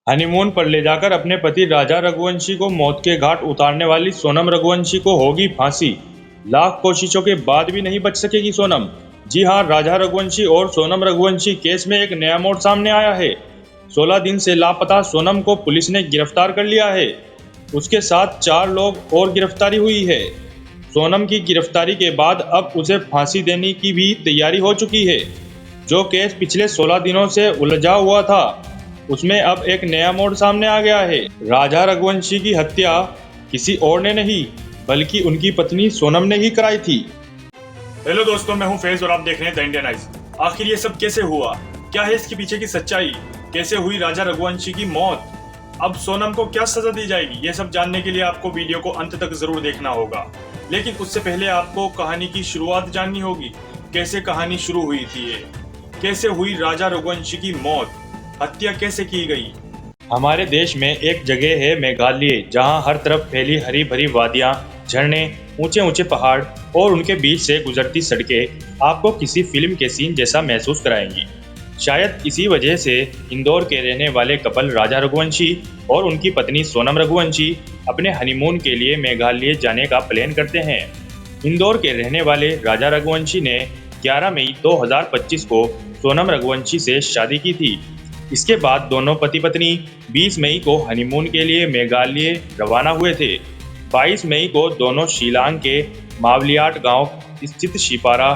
Honeymoon पर ले जाकर अपने पति राजा रघुवंशी को मौत के घाट उतारने वाली सोनम रघुवंशी को होगी फांसी। लाख कोशिशों के बाद भी नहीं बच सकेगी सोनम। जी हां, राजा रघुवंशी और सोनम रघुवंशी केस में एक नया मोड़ सामने आया है। 16 दिन से लापता सोनम को पुलिस ने गिरफ्तार कर लिया है। उसके साथ 4 लोग और गिरफ्तारी हुई है। सोनम की गिरफ्तारी के बाद अब उसे फांसी देने की भी तैयारी हो चुकी है। जो केस पिछले 16 दिनों से उलझा हुआ था, उसमें अब एक नया मोड़ सामने आ गया है। राजा रघुवंशी की हत्या किसी और ने नहीं, बल्कि उनकी पत्नी सोनम ने ही कराई थी। हेलो दोस्तों, मैं हूं फैज और आप देख रहे हैं द इंडियन आइज। आखिर ये सब कैसे हुआ? क्या है इसके पीछे की सच्चाई? कैसे हुई राजा रघुवंशी की मौत? अब सोनम को क्या सजा दी जाएगी? ये सब जानने के लिए आपको वीडियो को अंत तक जरूर देखना होगा। लेकिन उससे पहले आपको कहानी की शुरुआत जाननी होगी। कैसे कहानी शुरू हुई थी ये? कैसे हुई राजा रघुवंशी की मौत? हत्या कैसे की गई? हमारे देश में एक जगह है मेघालय, जहां हर तरफ फैली हरी भरी वादियां, झरने, ऊंचे ऊंचे पहाड़ और उनके बीच से गुजरती सड़कें आपको किसी फिल्म के सीन जैसा महसूस कराएंगी। शायद इसी वजह से इंदौर के रहने वाले कपल राजा रघुवंशी और उनकी पत्नी सोनम रघुवंशी अपने हनीमून के लिए मेघालय जाने का प्लान करते हैं। इंदौर के रहने वाले राजा रघुवंशी ने 11 मई 2025 को सोनम रघुवंशी से शादी की थी। इसके बाद दोनों पति पत्नी 20 मई को हनीमून के लिए मेघालय रवाना हुए थे। 22 मई को दोनों शिलांग के मावलियाट गांव स्थित शिपारा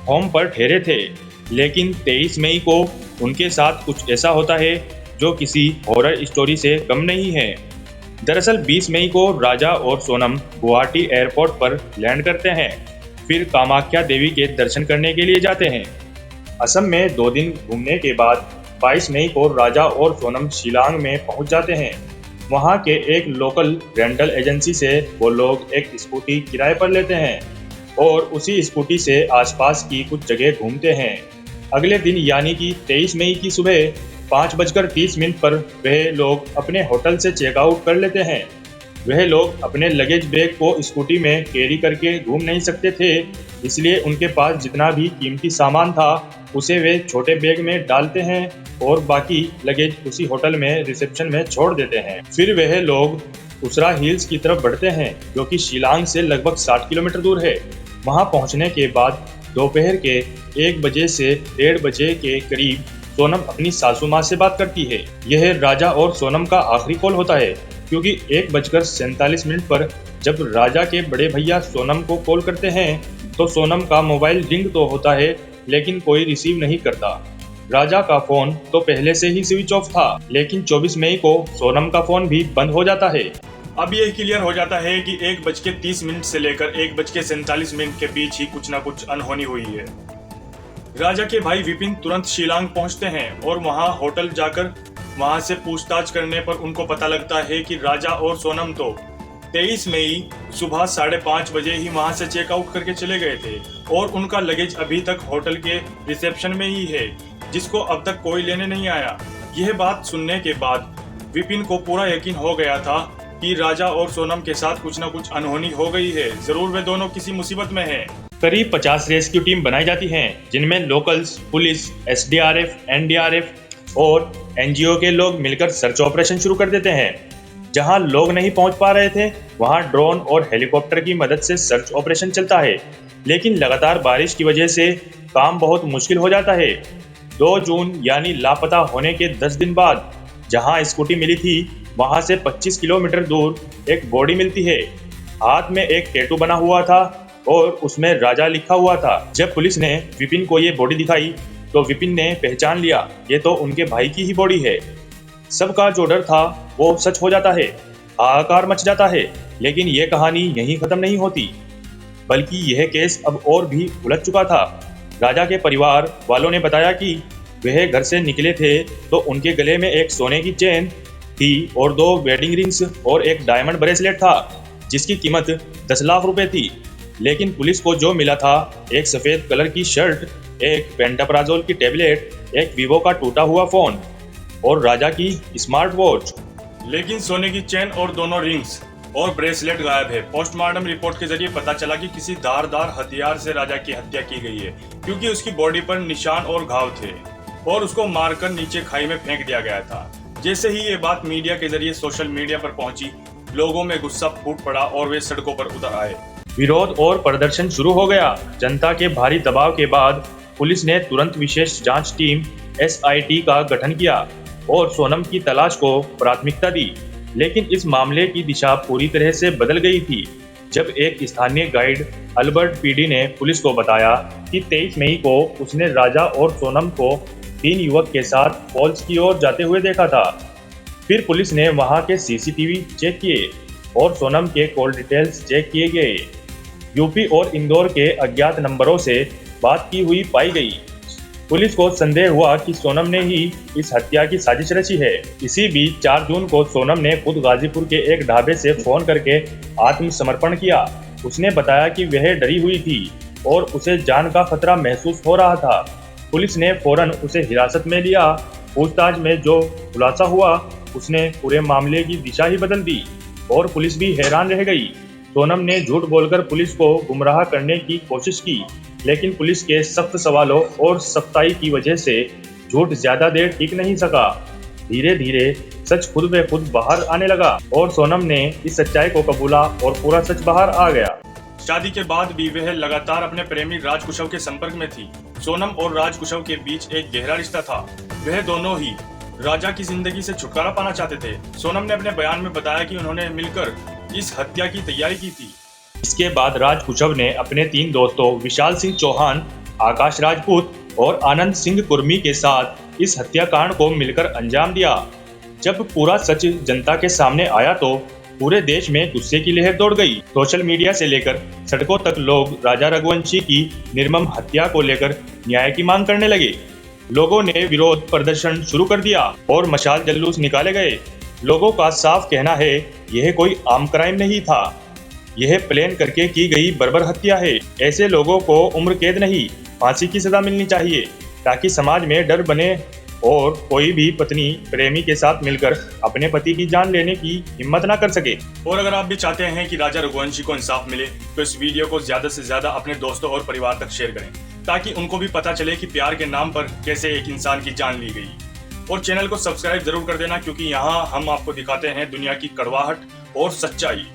होम पर ठहरे थे। लेकिन 23 मई को उनके साथ कुछ ऐसा होता है जो किसी हॉरर स्टोरी से कम नहीं है। दरअसल 20 मई को राजा और सोनम गुवाहाटी एयरपोर्ट पर लैंड करते हैं, फिर कामाख्या देवी के दर्शन करने के लिए जाते हैं। असम में 2 दिन घूमने के बाद 22 मई को राजा और सोनम शिलांग में पहुंच जाते हैं। वहां के एक लोकल रेंटल एजेंसी से वो लोग एक स्कूटी किराए पर लेते हैं और उसी स्कूटी से आसपास की कुछ जगह घूमते हैं। अगले दिन यानी कि 23 मई की सुबह 5:30 पर वह लोग अपने होटल से चेकआउट कर लेते हैं। वह लोग अपने लगेज बैग को स्कूटी में कैरी करके घूम नहीं सकते थे, इसलिए उनके पास जितना भी कीमती सामान था उसे वे छोटे बैग में डालते हैं और बाकी लगेज उसी होटल में रिसेप्शन में छोड़ देते हैं। फिर वह लोग उसरा हिल्स की तरफ बढ़ते हैं, जो कि शिलांग से लगभग 60 किलोमीटर दूर है। वहां पहुंचने के बाद दोपहर के 1 बजे से 1:30 बजे के करीब सोनम अपनी सासू माँ से बात करती है। यह राजा और सोनम का आखिरी कॉल होता है, क्योंकि 1:47 पर जब राजा के बड़े भैया सोनम को कॉल करते हैं तो सोनम का मोबाइल रिंग तो होता है, लेकिन कोई रिसीव नहीं करता। राजा का फोन तो पहले से ही स्विच ऑफ था, लेकिन 24 मई को सोनम का फोन भी बंद हो जाता है। अब ये क्लियर हो जाता है कि 1:30 से लेकर 1:47 के बीच ही कुछ ना कुछ अनहोनी हुई है। राजा के भाई विपिन तुरंत शिलांग पहुंचते हैं और वहां होटल जाकर वहां से पूछताछ करने पर उनको पता लगता है कि राजा और सोनम तो 23 मई सुबह 5:30 बजे ही वहां से चेकआउट करके चले गए थे और उनका लगेज अभी तक होटल के रिसेप्शन में ही है, जिसको अब तक कोई लेने नहीं आया। यह बात सुनने के बाद विपिन को पूरा यकीन हो गया था कि राजा और सोनम के साथ कुछ न कुछ अनहोनी हो गई है। जरूर वे दोनों किसी मुसीबत में हैं। करीब 50 रेस्क्यू टीम बनाई जाती हैं, जिनमें लोकल्स, पुलिस, SDRF, NDRF और NGO के लोग मिलकर सर्च ऑपरेशन शुरू कर देते हैं। जहां लोग नहीं पहुंच पा रहे थे, वहां ड्रोन और हेलीकॉप्टर की मदद से सर्च ऑपरेशन चलता है, लेकिन लगातार बारिश की वजह से काम बहुत मुश्किल हो जाता है। 2 जून यानी लापता होने के 10 दिन बाद जहां स्कूटी मिली थी, वहां से 25 किलोमीटर दूर एक बॉडी मिलती है। हाथ में एक टैटू बना हुआ था और उसमें राजा लिखा हुआ था। जब पुलिस ने विपिन को ये बॉडी दिखाई तो विपिन ने पहचान लिया, ये तो उनके भाई की ही बॉडी है। सबका जो डर था वो सच हो जाता है, हाहाकार मच जाता है। लेकिन ये कहानी यहीं खत्म नहीं होती, बल्कि यह केस अब और भी उलझ चुका था। राजा के परिवार वालों ने बताया कि वह घर से निकले थे तो उनके गले में एक सोने की चेन थी और 2 वेडिंग रिंग्स और एक डायमंड ब्रेसलेट था, जिसकी कीमत 10 लाख रुपए थी। लेकिन पुलिस को जो मिला था एक सफेद कलर की शर्ट, एक पेंटाप्राजोल की टेबलेट, एक वीवो का टूटा हुआ फोन और राजा की स्मार्ट वॉच। लेकिन सोने की चेन और दोनों रिंग्स और ब्रेसलेट गायब है। पोस्टमार्टम रिपोर्ट के जरिए पता चला कि किसी धारदार हथियार से राजा की हत्या की गई है, क्योंकि उसकी बॉडी पर निशान और घाव थे और उसको मारकर नीचे खाई में फेंक दिया गया था। जैसे ही ये बात मीडिया के जरिए सोशल मीडिया पर पहुंची, लोगों में गुस्सा फूट पड़ा और वे सड़कों पर उतर आए। विरोध और प्रदर्शन शुरू हो गया। जनता के भारी दबाव के बाद पुलिस ने तुरंत विशेष जांच टीम SIT का गठन किया और सोनम की तलाश को प्राथमिकता दी। लेकिन इस मामले की दिशा पूरी तरह से बदल गई थी जब एक स्थानीय गाइड अल्बर्ट PD ने पुलिस को बताया कि 23 मई को उसने राजा और सोनम को 3 युवक के साथ फॉल्स की ओर जाते हुए देखा था। फिर पुलिस ने वहां के CCTV चेक किए और सोनम के कॉल डिटेल्स चेक किए गए। यूपी और इंदौर के अज्ञात नंबरों से बात की हुई पाई गई। पुलिस को संदेह हुआ कि सोनम ने ही इस हत्या की साजिश रची है। इसी बीच 4 जून को सोनम ने खुद गाजीपुर के एक ढाबे से फोन करके आत्मसमर्पण किया। उसने बताया कि वह डरी हुई थी और उसे जान का खतरा महसूस हो रहा था। पुलिस ने फौरन उसे हिरासत में लिया। पूछताछ में जो खुलासा हुआ उसने पूरे मामले की दिशा ही बदल दी और पुलिस भी हैरान रह गई। सोनम ने झूठ बोलकर पुलिस को गुमराह करने की कोशिश की, लेकिन पुलिस के सख्त सवालों और सख्ताई की वजह से झूठ ज्यादा देर टिक नहीं सका। धीरे धीरे सच खुद ब खुद बाहर आने लगा और सोनम ने इस सच्चाई को कबूला और पूरा सच बाहर आ गया। शादी के बाद भी वह लगातार अपने प्रेमी राज कुशव के संपर्क में थी। सोनम और राज कुशव के बीच एक गहरा रिश्ता था। वह दोनों ही राजा की जिंदगी से छुटकारा पाना चाहते थे। सोनम ने अपने बयान में बताया कि उन्होंने मिलकर इस हत्या की तैयारी की थी। इसके बाद राज कुशव ने अपने 3 दोस्तों विशाल सिंह चौहान, आकाश राजपूत और आनंद सिंह कुर्मी के साथ इस हत्याकांड को मिलकर अंजाम दिया। जब पूरा सच जनता के सामने आया तो पूरे देश में गुस्से की लहर दौड़ गई। सोशल मीडिया से लेकर सड़कों तक लोग राजा रघुवंशी की निर्मम हत्या को लेकर न्याय की मांग करने लगे। लोगों ने विरोध प्रदर्शन शुरू कर दिया और मशाल जुलूस निकाले गए। लोगों का साफ कहना है यह कोई आम क्राइम नहीं था, यह प्लान करके की गई बर्बर हत्या है। ऐसे लोगों को उम्र कैद नहीं, फांसी की सजा मिलनी चाहिए ताकि समाज में डर बने और कोई भी पत्नी प्रेमी के साथ मिलकर अपने पति की जान लेने की हिम्मत ना कर सके। और अगर आप भी चाहते हैं कि राजा रघुवंशी को इंसाफ मिले तो इस वीडियो को ज्यादा से ज्यादा अपने दोस्तों और परिवार तक शेयर करें ताकि उनको भी पता चले कि प्यार के नाम पर कैसे एक इंसान की जान ली गई। और चैनल को सब्सक्राइब जरूर कर देना क्योंकि यहाँ हम आपको दिखाते हैं दुनिया की कड़वाहट और सच्चाई।